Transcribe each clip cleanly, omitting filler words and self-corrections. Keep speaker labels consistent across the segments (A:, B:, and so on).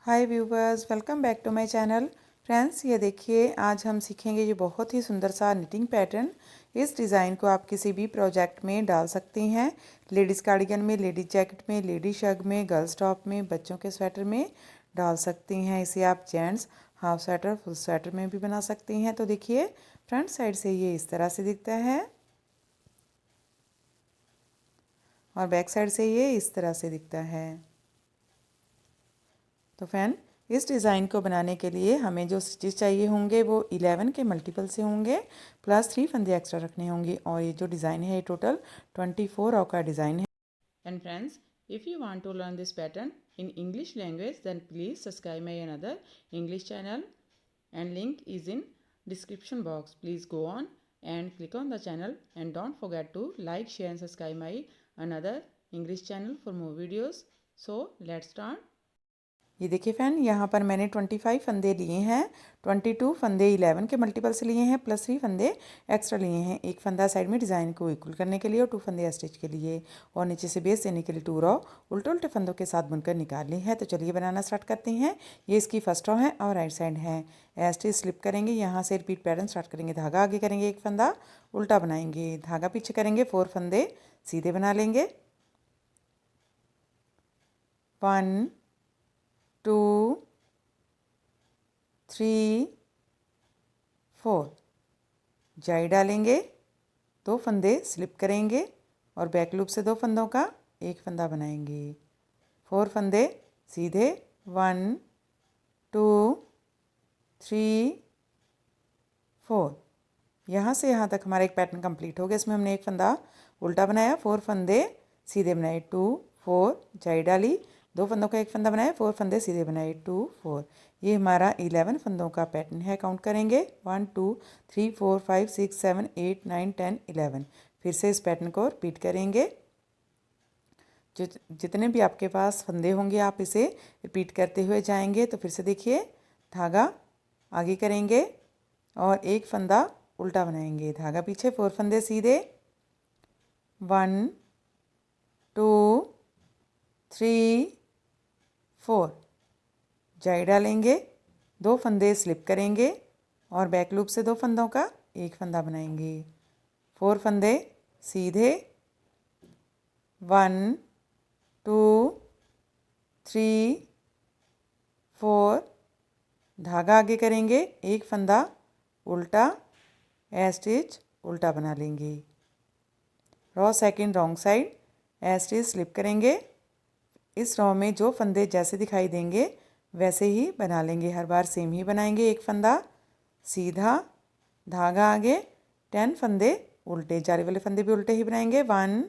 A: Hi viewers, welcome back to my channel. Friends, ये देखिए, आज हम सीखेंगे ये बहुत ही सुंदर सा निटिंग पैटर्न। इस डिज़ाइन को आप किसी भी प्रोजेक्ट में डाल सकती हैं। लेडीज़ कार्डिगन में, लेडीज़ जैकेट में, लेडीज शग में, गर्ल्स टॉप में, बच्चों के स्वेटर में डाल सकती हैं। इसे आप gents half sweater, full sweater में भी बना सकती हैं। तो देखिए, फ्रंट साइड से ये इस तरह से दिखता है और बैक साइड से ये इस तरह से दिखता है। तो फ्रेंड, इस डिज़ाइन को बनाने के लिए हमें जो स्टिच चाहिए होंगे वो 11 के मल्टीपल से होंगे, प्लस 3 फंदे एक्स्ट्रा रखने होंगे। और ये जो डिज़ाइन है ये टोटल 24 रॉ का डिज़ाइन है।
B: And friends, if you want to learn this pattern in English language, then please subscribe my another English channel and link is in description box. Please go on and click on the channel and don't forget to like, share and subscribe my another English channel for more videos. So let's start.
A: ये देखिए friend, यहाँ पर मैंने 25 फंदे लिए हैं। 22 फंदे 11 के मल्टीपल से लिए हैं, प्लस 3 फंदे एक्स्ट्रा लिए हैं। एक फंदा साइड में डिज़ाइन को इक्वल करने के लिए और 2 फंदे स्टिच के लिए, और नीचे से बेस देने के लिए 2 रॉ उल्टे उल्टे फंदों के साथ बुनकर निकाल ली है। तो चलिए बनाना स्टार्ट करते हैं। ये इसकी फर्स्ट रॉ है और राइट साइड है। स्टिच स्लिप करेंगे, यहाँ से रिपीट पैटर्न स्टार्ट करेंगे। धागा आगे करेंगे, एक फंदा उल्टा बनाएंगे, धागा पीछे करेंगे, 4 फंदे सीधे बना लेंगे। 1 2 3 4 जाई डालेंगे, 2 फंदे स्लिप करेंगे और बैक लूप से 2 फंदों का एक फंदा बनाएंगे। 4 फंदे सीधे, 1 2 3 4। यहाँ से यहाँ तक हमारा एक पैटर्न कंप्लीट हो गया। इसमें हमने एक फंदा उल्टा बनाया, 4 फंदे सीधे बनाए, 2 4 जाई डाली, 2 फंदों का एक फंदा बनाया, 4 फंदे सीधे बनाए, 2 4। ये हमारा 11 फंदों का पैटर्न है। काउंट करेंगे, 1 2 3 4 5 6 7 8 9 10 11। फिर से इस पैटर्न को रिपीट करेंगे। जितने भी आपके पास फंदे होंगे आप इसे रिपीट करते हुए जाएंगे। तो फिर से देखिए, धागा आगे करेंगे और एक फंदा उल्टा बनाएंगे, धागा पीछे, 4 फंदे सीधे, 1 2 3 4 जाई डालेंगे, 2 फंदे स्लिप करेंगे और बैक लूप से 2 फंदों का एक फंदा बनाएंगे। 4 फंदे सीधे, 1 2 3 4 धागा आगे करेंगे, एक फंदा उल्टा, स्टिच उल्टा बना लेंगे। Raw second wrong side, stitch slip करेंगे। इस रॉ में जो फंदे जैसे दिखाई देंगे वैसे ही बना लेंगे, हर बार सेम ही बनाएंगे। एक फंदा सीधा, धागा आगे, 10 फंदे उल्टे, जाली वाले फंदे भी उल्टे ही बनाएंगे। 1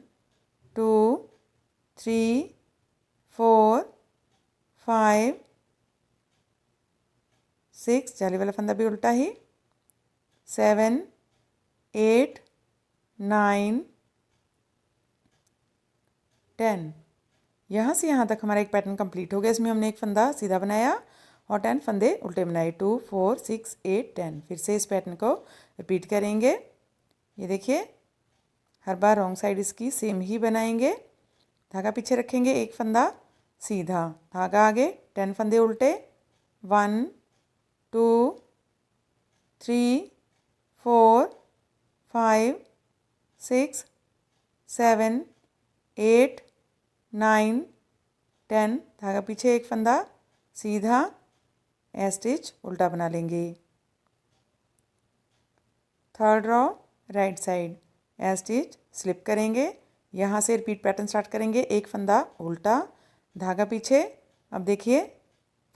A: 2 3 4 5 6 जाली वाला फंदा भी उल्टा ही, 7 8 9 10। यहाँ से यहाँ तक हमारा एक पैटर्न कंप्लीट हो गया। इसमें हमने एक फंदा सीधा बनाया और 10 फंदे उल्टे बनाए, 2 4 6 8 10। फिर से इस पैटर्न को रिपीट करेंगे। ये देखिए, हर बार रॉन्ग साइड इसकी सेम ही बनाएंगे। धागा पीछे रखेंगे, एक फंदा सीधा, धागा आगे, 10 फंदे उल्टे, 1 2 3 4 5 6 7 8 9 10। धागा पीछे, एक फंदा सीधा, स्टिच उल्टा बना लेंगे। Third raw right side, stitch slip करेंगे। यहाँ से रिपीट पैटर्न स्टार्ट करेंगे, एक फंदा उल्टा, धागा पीछे। अब देखिए,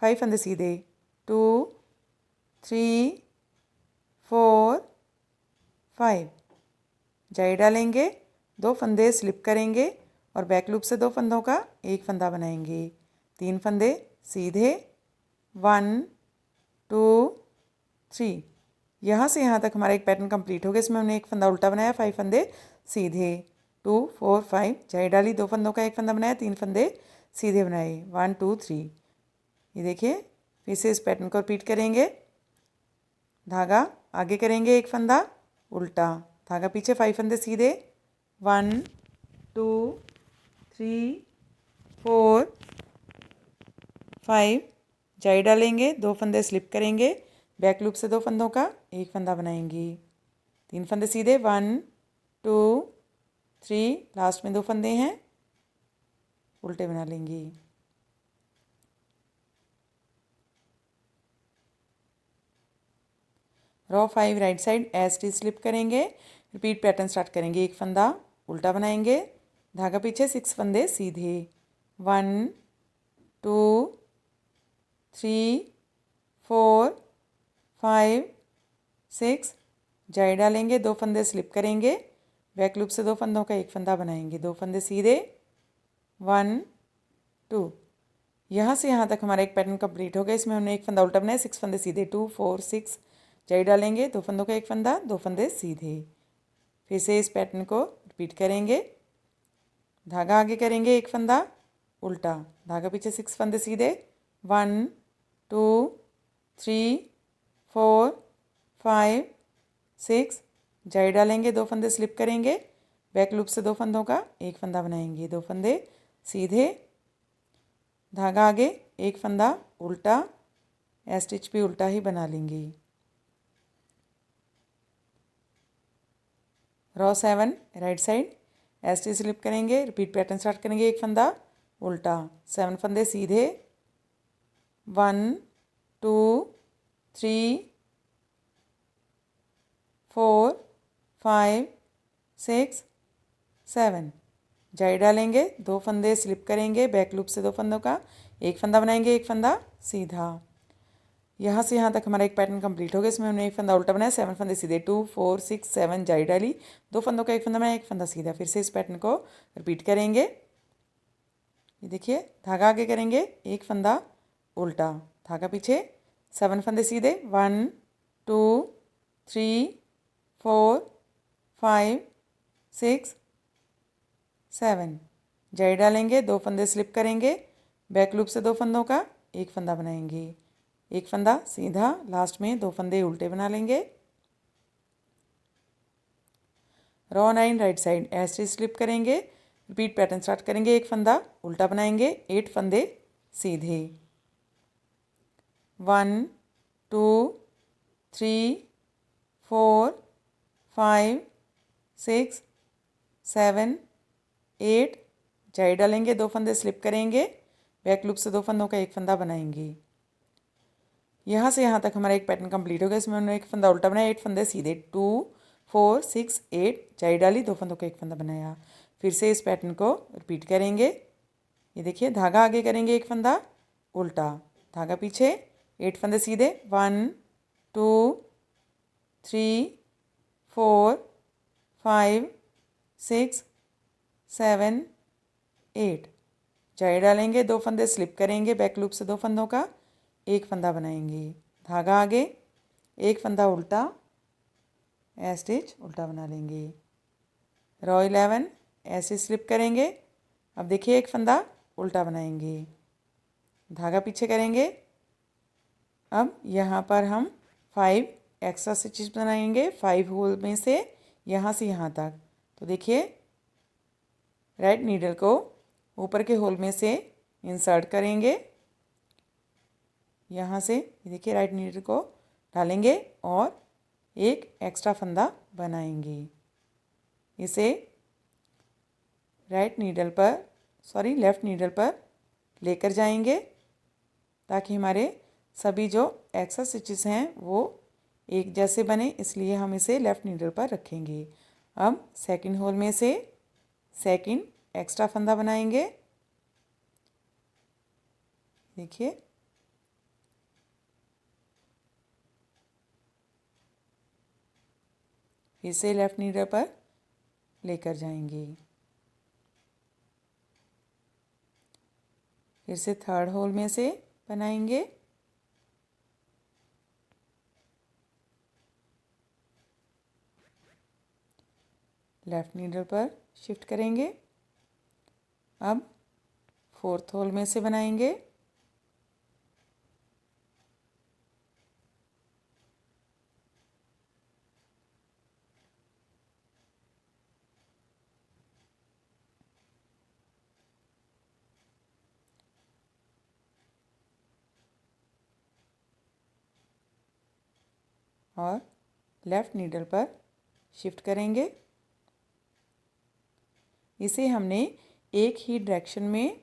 A: 5 फंदे सीधे, 2 3 4 5 जाई डालेंगे, 2 फंदे स्लिप करेंगे और बैक लूप से 2 फंदों का एक फंदा बनाएंगे। 3 फंदे सीधे, 1 2 3। यहाँ से यहाँ तक हमारा एक पैटर्न कंप्लीट हो गया। इसमें हमने एक फंदा उल्टा बनाया, 5 फंदे सीधे, 2 4 5 जाई डाली, 2 फंदों का एक फंदा बनाया, 3 फंदे सीधे बनाए, 1 2 3। ये देखिए, फिर से इस पैटर्न को रिपीट करेंगे। धागा आगे करेंगे, एक फंदा उल्टा, धागा पीछे, 5 फंदे सीधे, 1 2 3 4 5 जाई डालेंगे, 2 फंदे स्लिप करेंगे, बैक लूप से 2 फंदों का एक फंदा बनाएंगी, 3 फंदे सीधे, 1 2 3, लास्ट में 2 फंदे हैं, उल्टे बना लेंगी। रो 5 राइट साइड एज टी स्लिप करेंगे, रिपीट पैटर्न स्टार्ट करेंगे, एक फंदा उल्टा बनाएंगे, धागा पीछे, 6 फंदे सीधे, 1 2 3 4 5 6, जाई डालेंगे, 2 फंदे स्लिप करेंगे, बैक लूप से 2 फंदों का एक फंदा बनाएंगे, 2 फंदे सीधे, 1 2, यहाँ से यहाँ तक हमारा एक पैटर्न कंप्लीट हो गया। इसमें हमने एक फंदा उल्टा बनाया, 6 फंदे सीधे, 2 4 6, जाई डालेंगे, 2 फंदों का एक फंदा, 2 फंदे सीधे। फिर से इस पैटर्न को रिपीट करेंगे, धागा आगे करेंगे, एक फंदा उल्टा, धागा पीछे, 6 फंदे सीधे, 1 2 3 4 5 6, जाई डालेंगे, 2 फंदे स्लिप करेंगे, बैक लूप से 2 फंदों का एक फंदा बनाएंगे, 2 फंदे सीधे, धागा आगे, एक फंदा उल्टा, स्टिच भी उल्टा ही बना लेंगी। रो 7 राइट साइड स्टिच स्लिप करेंगे, रिपीट पैटर्न स्टार्ट करेंगे, एक फंदा उल्टा, 7 फंदे सीधे, 1 2 3 4 5 6 7, जाई डालेंगे, 2 फंदे स्लिप करेंगे, बैक लूप से 2 फंदों का एक फंदा बनाएंगे, एक फंदा सीधा। यहाँ से यहाँ तक हमारा एक पैटर्न कंप्लीट हो गया। इसमें हमने एक फंदा उल्टा बनाया, 7 फंदे सीधे, 2 4 6 7, जाई डाली, 2 फंदों का एक फंदा बनाया, एक फंदा सीधा। फिर से इस पैटर्न को रिपीट करेंगे। ये देखिए, धागा आगे करेंगे, एक फंदा उल्टा, धागा पीछे, 7 फंदे सीधे, 1 2 3 4 5 6 7, जाई डालेंगे, 2 फंदे स्लिप करेंगे, बैक लूप से 2 फंदों का एक फंदा बनाएंगे, एक फंदा सीधा, लास्ट में 2 फंदे उल्टे बना लेंगे। रो 9 राइट साइड ऐसे स्लिप करेंगे, रिपीट पैटर्न स्टार्ट करेंगे, एक फंदा उल्टा बनाएंगे, 8 फंदे सीधे, 1 2 3 4 5 6 7 8, जाई डालेंगे, 2 फंदे स्लिप करेंगे, बैक लूप से 2 फंदों का एक फंदा बनाएंगे। यहाँ से यहाँ तक हमारा एक पैटर्न कंप्लीट हो गया। इसमें हमने एक फंदा उल्टा बनाया, 8 फंदे सीधे, 2 4 6 8, जाई डाली, 2 फंदों का एक फंदा बनाया। फिर से इस पैटर्न को रिपीट करेंगे। ये देखिए, धागा आगे करेंगे, एक फंदा उल्टा, धागा पीछे, 8 फंदे सीधे, 1 2 3 4 5 6 7 8, जाई डालेंगे, 2 फंदे स्लिप करेंगे, बैक लूप से 2 फंदों का एक फंदा बनाएंगे, धागा आगे, एक फंदा उल्टा, स्टिच उल्टा बना लेंगे। रो 11 ऐसे स्लिप करेंगे। अब देखिए, एक फंदा उल्टा बनाएंगे, धागा पीछे करेंगे। अब यहाँ पर हम 5 एक्स्ट्रा स्टिचेस बनाएंगे, 5 होल में से यहाँ तक। तो देखिए, राइट नीडल को ऊपर के होल में से इंसर्ट करेंगे, यहाँ से ये देखिए, राइट नीडल को डालेंगे और एक एक्स्ट्रा फंदा बनाएंगे। इसे लेफ्ट नीडल पर लेकर जाएंगे, ताकि हमारे सभी जो एक्स्ट्रा स्टिचेस हैं वो एक जैसे बने, इसलिए हम इसे लेफ़्ट नीडल पर रखेंगे। अब सेकंड होल में से सेकंड एक्स्ट्रा फंदा बनाएंगे। देखिए, इसे लेफ़्ट नीडल पर लेकर जाएंगे। फिर से थर्ड होल में से बनाएंगे, लेफ़्ट नीडल पर शिफ्ट करेंगे। अब फोर्थ होल में से बनाएंगे, और लेफ़्ट नीडल पर शिफ्ट करेंगे। इसे हमने एक ही डायरेक्शन में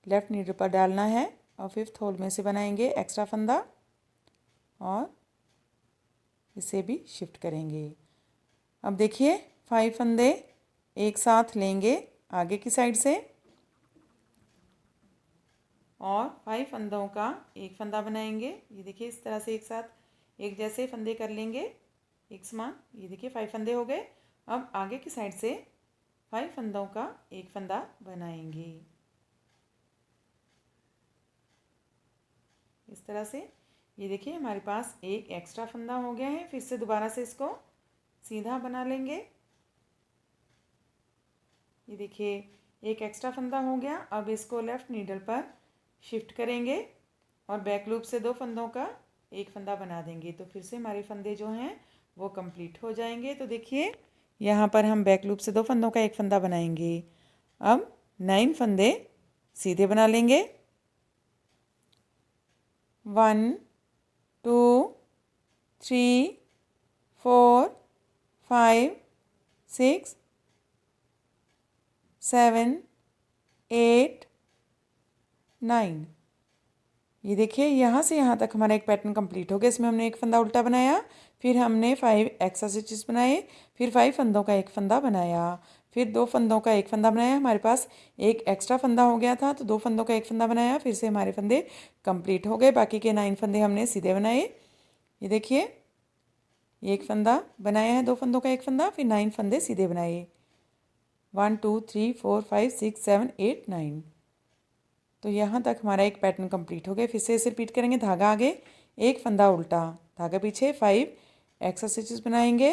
A: लेफ़्ट नीडल पर डालना है और फिफ्थ होल में से बनाएंगे एक्स्ट्रा फंदा और इसे भी शिफ्ट करेंगे। अब देखिए 5 फंदे एक साथ लेंगे आगे की साइड से और 5 फंदों का एक फंदा बनाएंगे। ये देखिए इस तरह से एक साथ एक जैसे फंदे कर लेंगे एक समान। ये देखिए 5 फंदे हो गए। अब आगे की साइड से 5 फंदों का एक फंदा बनाएंगे इस तरह से। ये देखिए हमारे पास एक एक्स्ट्रा फंदा हो गया है। फिर से दोबारा से इसको सीधा बना लेंगे। ये देखिए एक एक्स्ट्रा फंदा हो गया। अब इसको लेफ़्ट नीडल पर शिफ्ट करेंगे और बैक लूप से 2 फंदों का एक फंदा बना देंगे। तो फिर से हमारे फंदे जो हैं वो कंप्लीट हो जाएंगे। तो देखिए यहाँ पर हम बैक लूप से 2 फंदों का एक फंदा बनाएंगे। अब 9 फंदे सीधे बना लेंगे। 1 2 3 4 5 6 7 8 9। ये देखिए यहाँ से यहाँ तक हमारा एक पैटर्न कंप्लीट हो गया। इसमें हमने एक फंदा उल्टा बनाया, फिर हमने 5 एक्स्ट्रा स्टिचेस बनाए, फिर 5 फंदों का एक फंदा बनाया, फिर 2 फंदों का एक फंदा बनाया। हमारे पास एक एक्स्ट्रा फंदा हो गया था तो 2 फंदों का एक फंदा बनाया। फिर से हमारे फंदे कंप्लीट हो गए। बाकी के 9 फंदे हमने सीधे बनाए। ये देखिए एक फंदा बनाया है, 2 फंदों का एक फंदा, फिर 9 फंदे सीधे बनाए। 1 2 3 4 5 6 7 8 9। तो यहाँ तक हमारा एक पैटर्न कंप्लीट हो गया। फिर से इसे रिपीट करेंगे। धागा आगे एक फंदा उल्टा, धागा पीछे, 5 एक्स्ट्रा स्टिचेस बनाएंगे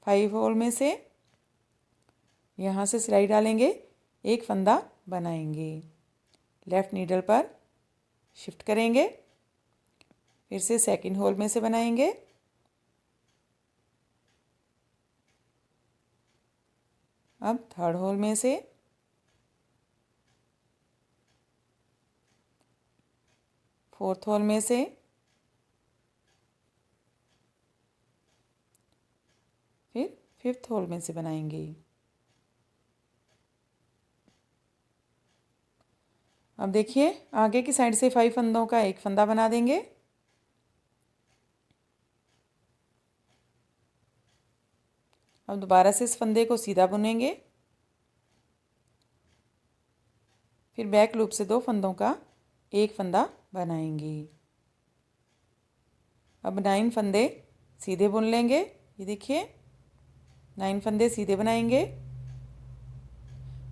A: 5 होल में से। यहाँ से सिलाई डालेंगे, एक फंदा बनाएंगे, लेफ़्ट नीडल पर शिफ्ट करेंगे, फिर से सेकंड होल में से बनाएंगे, अब थर्ड होल में से, फोर्थ होल में से, फिर फिफ्थ होल में से बनाएंगे। अब देखिए आगे की साइड से 5 फंदों का एक फंदा बना देंगे। अब दोबारा से इस फंदे को सीधा बुनेंगे, फिर बैक लूप से 2 फंदों का एक फंदा बनाएंगे। अब 9 फंदे सीधे बुन लेंगे। ये देखिए 9 फंदे सीधे बनाएंगे।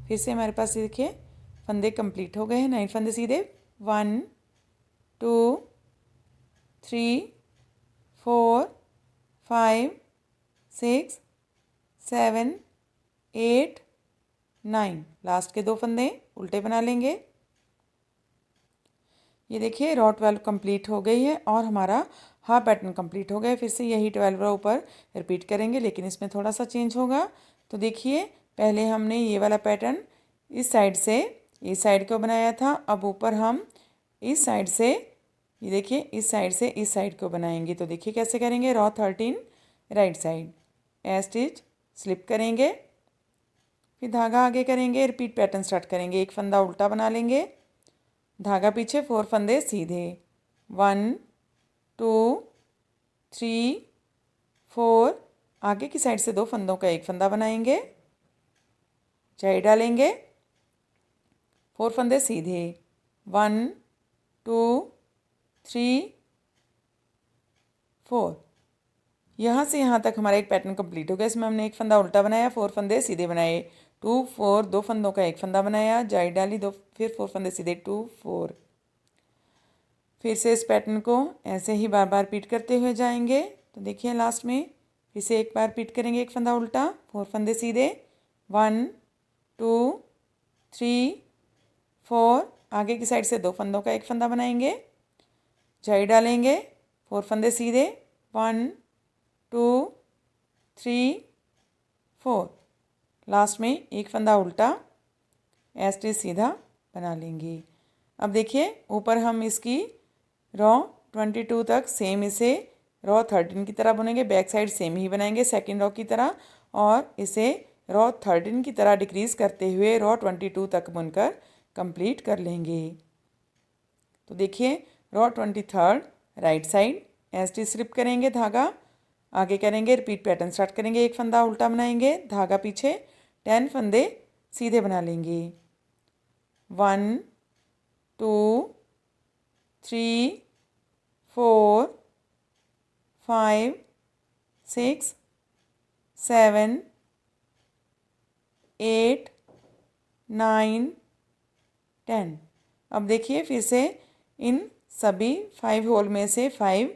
A: फिर से हमारे पास ये देखिए फंदे कंप्लीट हो गए हैं। 9 फंदे सीधे, 1 2 3 4 5 6 7 8 9। लास्ट के 2 फंदे उल्टे बना लेंगे। ये देखिए रॉ 12 कंप्लीट हो गई है और हमारा हाफ पैटर्न कंप्लीट हो गया। फिर से यही 12 रो ऊपर रिपीट करेंगे, लेकिन इसमें थोड़ा सा चेंज होगा। तो देखिए पहले हमने ये वाला पैटर्न इस साइड से इस साइड को बनाया था। अब ऊपर हम इस साइड से, ये देखिए इस साइड से इस साइड को बनाएंगे। तो देखिए कैसे करेंगे। रॉ 13 राइट साइड, ए स्टिच स्लिप करेंगे, फिर धागा आगे करेंगे, रिपीट पैटर्न स्टार्ट करेंगे। एक फंदा उल्टा बना लेंगे, धागा पीछे, 4 फंदे सीधे, 1 2 3 4। आगे की साइड से 2 फंदों का एक फंदा बनाएंगे, चाई डालेंगे, 4 फंदे सीधे, 1 2 3 4। यहाँ से यहाँ तक हमारा एक पैटर्न कंप्लीट हो गया। इसमें हमने एक फंदा उल्टा बनाया, 4 फंदे सीधे बनाए, 2 4, 2 फंदों का एक फंदा बनाया, जाई डाली, 2 फिर 4 फंदे सीधे, 2 4। फिर से इस पैटर्न को ऐसे ही बार बार रिपीट करते हुए जाएंगे। तो देखिए लास्ट में फिर से एक बार रिपीट करेंगे, एक फंदा उल्टा, 4 फंदे सीधे, 1 2 3 4। आगे की साइड से 2 फंदों का एक फंदा बनाएंगे, जाई डालेंगे, 4 फंदे सीधे, 1 2 3 4। लास्ट में एक फंदा उल्टा, एस्टिच सीधा बना लेंगे। अब देखिए ऊपर हम इसकी रॉ 22 तक सेम इसे रो 13 की तरह बुनेंगे, बैक साइड सेम ही बनाएंगे सेकेंड रो की तरह, और इसे रो 13 की तरह डिक्रीज़ करते हुए रो 22 तक बुनकर कंप्लीट कर लेंगे। तो देखिए रो 23 राइट साइड एज टी स्लिप करेंगे, धागा आगे करेंगे, रिपीट पैटर्न स्टार्ट करेंगे, एक फंदा उल्टा बनाएंगे, धागा पीछे, 10 फंदे सीधे बना लेंगे। 1 2 3 4 5 6 7 8 9 10। अब देखिए फिर से इन सभी 5 होल में से 5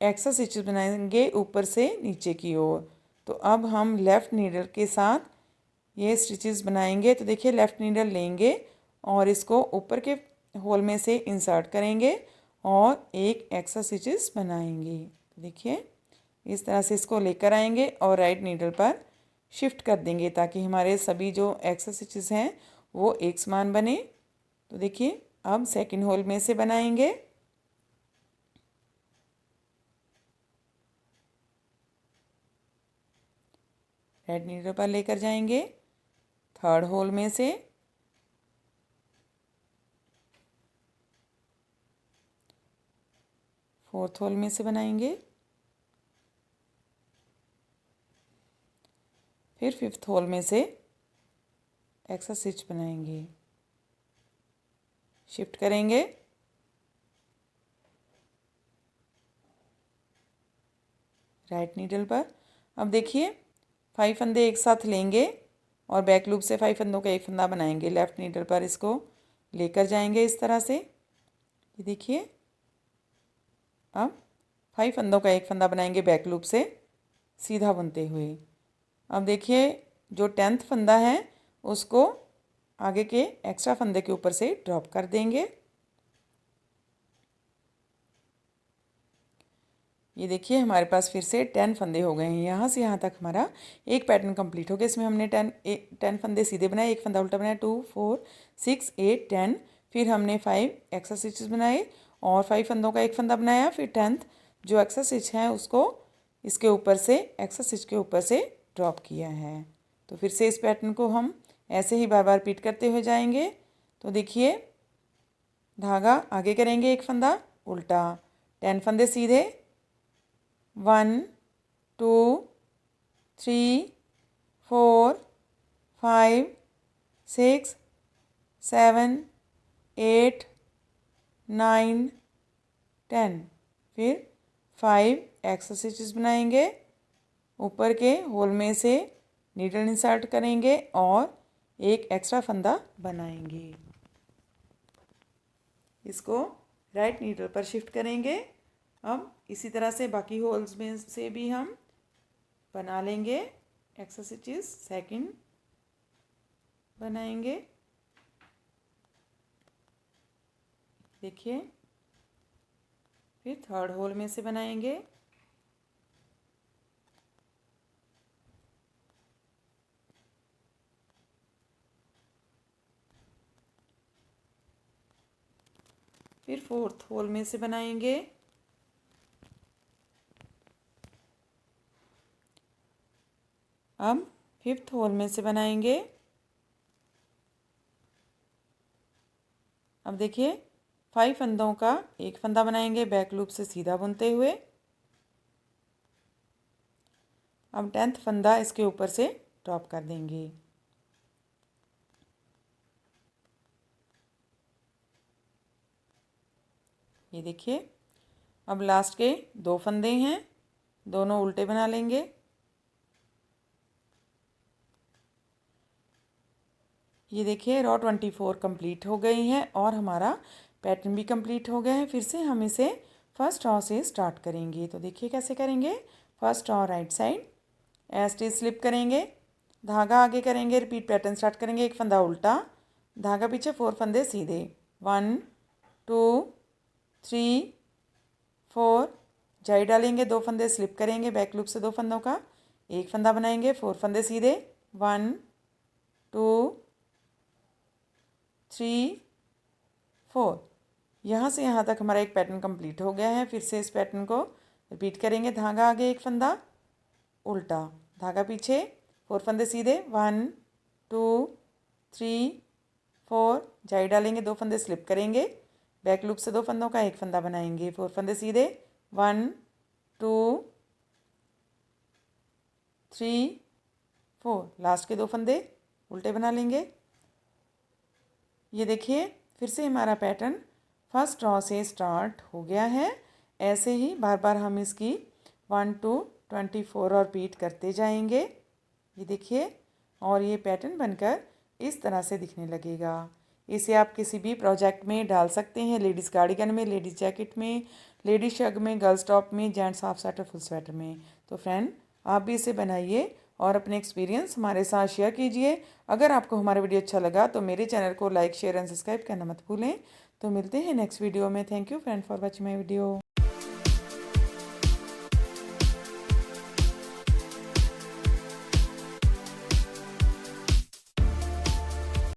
A: एक्स्ट्रा स्टिचेस बनाएंगे ऊपर से नीचे की ओर। तो अब हम लेफ़्ट नीडल के साथ ये स्टिचेस बनाएंगे। तो देखिए लेफ़्ट नीडल लेंगे और इसको ऊपर के होल में से इंसर्ट करेंगे और एक एक्स्ट्रा स्टिचेस बनाएंगे। तो देखिए इस तरह से इसको लेकर आएंगे और राइट नीडल पर शिफ्ट कर देंगे ताकि हमारे सभी जो एक्स्ट्रा स्टिचेस हैं वो एक समान बने। तो देखिए अब सेकंड होल में से बनाएंगे। रेड नीडल पर लेकर जाएंगे, थर्ड होल में से फोर्थ होल में से बनाएंगे, फिर फिफ्थ होल में से एक्स्ट्रा स्टिच बनाएंगे, शिफ्ट करेंगे, राइट नीडल पर। अब देखिए 5 फंदे एक साथ लेंगे और बैक लूप से 5 फंदों का एक फंदा बनाएंगे, लेफ़्ट नीडल पर इसको लेकर जाएंगे इस तरह से। ये देखिए अब 5 फंदों का एक फंदा बनाएंगे बैक लूप से सीधा बुनते हुए। अब देखिए जो 10th फंदा है उसको आगे के एक्स्ट्रा फंदे के ऊपर से ड्रॉप कर देंगे। ये देखिए हमारे पास फिर से 10 फंदे हो गए हैं। यहाँ से यहाँ तक हमारा एक पैटर्न कंप्लीट हो गया। इसमें हमने 10 फंदे सीधे बनाए, एक फंदा उल्टा बनाया, 2 4 6 8 10। फिर हमने 5 एक्स्ट्रा स्टिचेस बनाए और 5 फंदों का एक फंदा बनाया। फिर 10th जो एक्स्ट्रा स्टिच है उसको इसके ऊपर से एक्स्ट्रा स्टिच के ऊपर से ड्रॉप किया है। तो फिर से इस पैटर्न को हम ऐसे ही बार बार रिपीट करते हुए जाएंगे। तो देखिए धागा आगे करेंगे, एक फंदा उल्टा, 10 फंदे सीधे, 1 2 3 4 5 6 7 8 9 10। फिर 5 एक्स्ट्रा स्टिचेस बनाएंगे, ऊपर के होल में से नीडल इंसर्ट करेंगे और एक एक्स्ट्रा फंदा बनाएंगे। इसको राइट नीडल पर शिफ्ट करेंगे। अब इसी तरह से बाकी होल्स में से भी हम बना लेंगे एक्स्ट्रा स्टिचेस, सेकंड बनाएंगे। देखिए फिर थर्ड होल में से बनाएंगे, फिर फोर्थ होल में से बनाएंगे, अब फिफ्थ होल में से बनाएंगे। अब देखिए 5 फंदों का एक फंदा बनाएंगे बैक लूप से सीधा बुनते हुए। अब 10th फंदा इसके ऊपर से ड्रॉप कर देंगे। ये देखिए अब लास्ट के 2 फंदे हैं, दोनों उल्टे बना लेंगे। ये देखिए रो 24 कंप्लीट हो गई है और हमारा पैटर्न भी कंप्लीट हो गया है। फिर से हम इसे फर्स्ट रो से स्टार्ट करेंगे। तो देखिए कैसे करेंगे। First row right side edge टी स्लिप करेंगे, धागा आगे करेंगे, रिपीट पैटर्न स्टार्ट करेंगे, एक फंदा उल्टा, धागा पीछे, 4 फंदे सीधे, 1 2 3 4, जाई डालेंगे, 2 फंदे स्लिप करेंगे, बैक लूप से 2 फंदों का एक फंदा बनाएंगे, 4 फंदे सीधे, 1 2 3 4। यहाँ से यहाँ तक हमारा एक पैटर्न कंप्लीट हो गया है। फिर से इस पैटर्न को रिपीट करेंगे, धागा आगे 1 फंदा उल्टा, धागा पीछे, 4 फंदे सीधे, 1 2 3 4, जाई डालेंगे, 2 फंदे स्लिप करेंगे, बैक लूप से 2 फंदों का 1 फंदा बनाएंगे, 4 फंदे सीधे, 1 2 3 4, लास्ट के 2 फंदे उल्टे बना लेंगे। ये देखिए फिर से हमारा पैटर्न फर्स्ट रॉ से स्टार्ट हो गया है। ऐसे ही बार बार हम इसकी 1 to 24 और रिपीट करते जाएंगे। ये देखिए, और ये पैटर्न बनकर इस तरह से दिखने लगेगा। इसे आप किसी भी प्रोजेक्ट में डाल सकते हैं, लेडीज़ कार्डिगन में, लेडीज़ जैकेट में, लेडीज़ शग में, गर्ल्स टॉप में, gents half sweater, full sweater में। तो फ्रेंड, आप भी इसे बनाइए और अपने एक्सपीरियंस हमारे साथ शेयर कीजिए। अगर आपको हमारा वीडियो अच्छा लगा तो मेरे चैनल को लाइक, शेयर एंड सब्सक्राइब करना मत भूलें। तो मिलते हैं नेक्स्ट वीडियो में। Thank you friend for watching my video.